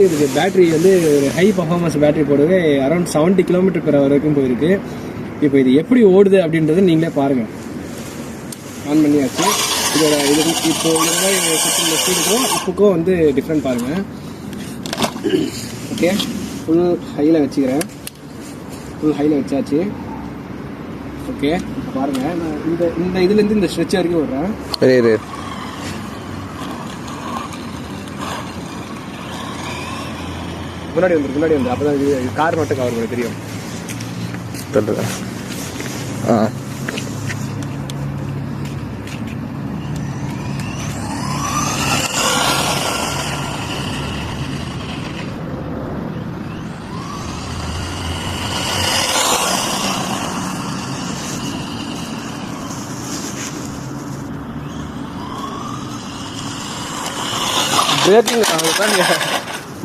இதுக்கு பேட்டரி வந்து ஒரு ஹை பர்ஃபார்மன்ஸ் பேட்டரி போடுறது அரௌண்ட் 70 km/h வரைக்கும் போயிருக்கு. இப்போ இது எப்படி ஓடுது அப்படின்றது நீங்களே பாருங்கள். ஆன் பண்ணியாச்சு. இதோட இது இப்போ இந்த ஸ்பீடுக்கும் இப்போக்கும் வந்து டிஃப்ரெண்ட் பாருங்கள். ஓகே, ஃபுல் ஹையில் வச்சுக்கிறேன். ஃபுல் ஹையில் வச்சாச்சு. ஓகே, பாருங்கள், நான் இந்த இதுலேருந்து இந்த ஸ்ட்ரெச் வரைக்கும் விடுறேன். முன்னாடி வந்து அப்போ தான் இது கார் மட்டும் கவர் பண்ண தெரியும்.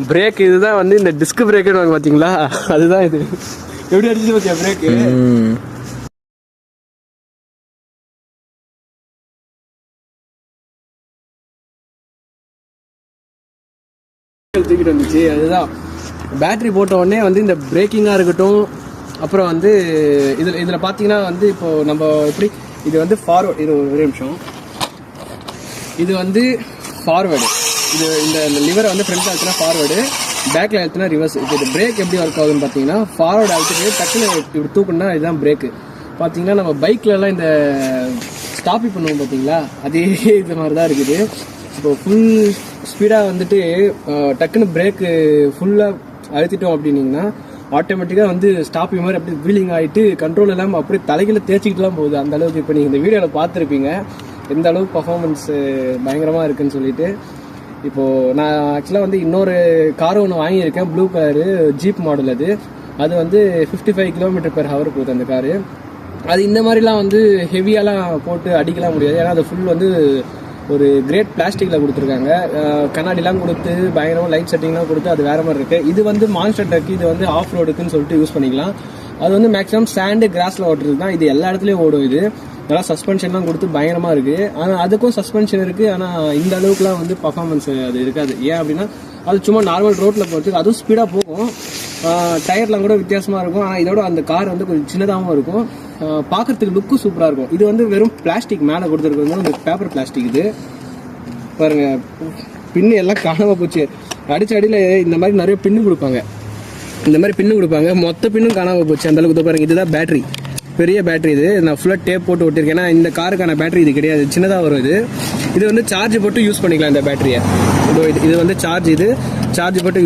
பிரேக் இதுதான் வந்து இந்த டிஸ்க் பிரேக் பார்த்தீங்களா, அதுதான் இது. எப்படி அடிச்சு பார்த்தியா பிரேக்கு? தூக்கிட்டு வந்துச்சு. அதுதான் பேட்டரி போட்ட உடனே வந்து இந்த பிரேக்கிங்காக இருக்கட்டும். அப்புறம் வந்து இதில் பார்த்தீங்கன்னா வந்து இப்போது நம்ம எப்படி இது வந்து ஃபார்வர்டு, இது ஒரு நிமிஷம், இது வந்து ஃபார்வேர்டு, இது இந்த லிவரை வந்து ஃப்ரண்ட்டில் அழுத்தினா ஃபார்வேர்டு, பேக்கில் அழுத்தினா ரிவர்ஸ். இது பிரேக் எப்படி ஒர்க் ஆகுதுன்னு பார்த்தீங்கன்னா, ஃபார்வர்டு அழுத்திட்டு டக்குன்னு இப்படி தூக்குனா இதுதான் பிரேக்கு. பார்த்தீங்கன்னா நம்ம பைக்லலாம் இந்த ஸ்டாப்பி பண்ணுவோம் பார்த்தீங்களா, அதே இது மாதிரி தான் இருக்குது. இப்போ ஃபுல் ஸ்பீடாக வந்துட்டு டக்குன்னு பிரேக்கு ஃபுல்லாக அழுத்திட்டோம் அப்படின்னீங்கன்னா ஆட்டோமேட்டிக்காக வந்து ஸ்டாப்பி மாதிரி அப்படி வீலிங் ஆகிட்டு கண்ட்ரோல் இல்லாமல் அப்படியே தலைகளை தேய்ச்சிக்கிட்டுலாம் போகுது. அந்த அளவுக்கு இப்போ நீங்கள் இந்த வீடியோவில் பார்த்துருப்பீங்க எந்த அளவுக்கு பர்ஃபார்மன்ஸ் பயங்கரமாக இருக்குன்னு சொல்லிட்டு. இப்போது நான் ஆக்சுவலாக வந்து இன்னொரு கார் ஒன்று வாங்கியிருக்கேன், ப்ளூ கலரு ஜீப் மாடல். அது வந்து 55 km/h போகுது அந்த காரு. அது இந்த மாதிரிலாம் வந்து ஹெவியாலாம் போட்டு அடிக்கலாம் முடியாது. ஏன்னா அது ஃபுல் வந்து ஒரு கிரேட் பிளாஸ்டிக்கில் கொடுத்துருக்காங்க. கண்ணாடிலாம் கொடுத்து பயங்கரமாக லைட் செட்டிங்லாம் கொடுத்து அது வேறு மாதிரி இருக்குது. இது வந்து மான்ஸ்டர் ட்ரக், இது வந்து ஆஃப் ரோடுக்குன்னு சொல்லிட்டு யூஸ் பண்ணிக்கலாம். அது வந்து மேக்ஸிமம் சாண்டு கிராஸில் ஓட்டுறது தான். இது எல்லா இடத்துலையும் ஓடும். இது நல்லா சஸ்பென்ஷன்லாம் கொடுத்து பயங்கரமாக இருக்குது. ஆனால் அதுக்கும் சஸ்பென்ஷன் இருக்குது. ஆனால் இந்த அளவுக்குலாம் வந்து பர்ஃபார்மன்ஸ் அது இருக்காது. ஏன் அப்படின்னா அது சும்மா நார்மல் ரோட்டில் போகிறதுக்கு அதுவும் ஸ்பீடாக போகும். டயர்லாம் கூட வித்தியாசமாக இருக்கும். ஆனால் இதோட அந்த கார் வந்து கொஞ்சம் சின்னதாகவும் இருக்கும். பார்க்குறதுக்கு லுக்கும் சூப்பராக இருக்கும். இது வந்து வெறும் பிளாஸ்டிக் மேலே கொடுத்துருக்கிறது வந்து பேப்பர் பிளாஸ்டிக். இது பாருங்கள், பின்னு எல்லாம் காணாமல் போச்சு. அடிச்ச அடியில் இந்த மாதிரி நிறைய பின்னு கொடுப்பாங்க. மொத்த பின்னும் காணாமல் போச்சு. அந்தளவுக்கு பாருங்கள். இதுதான் பேட்டரி, பெரிய பேட்டரி. நான் ஃபுல்லாக டேப் போட்டு ஒட்டிருக்கேன். ஏன்னா இந்த காருக்கான பேட்டரி இது கிடையாது, சின்னதாக வரும். இது வந்து சார்ஜ் போட்டு யூஸ் பண்ணிக்கலாம் இந்த பேட்டரியை. இது வந்து சார்ஜ் போட்டு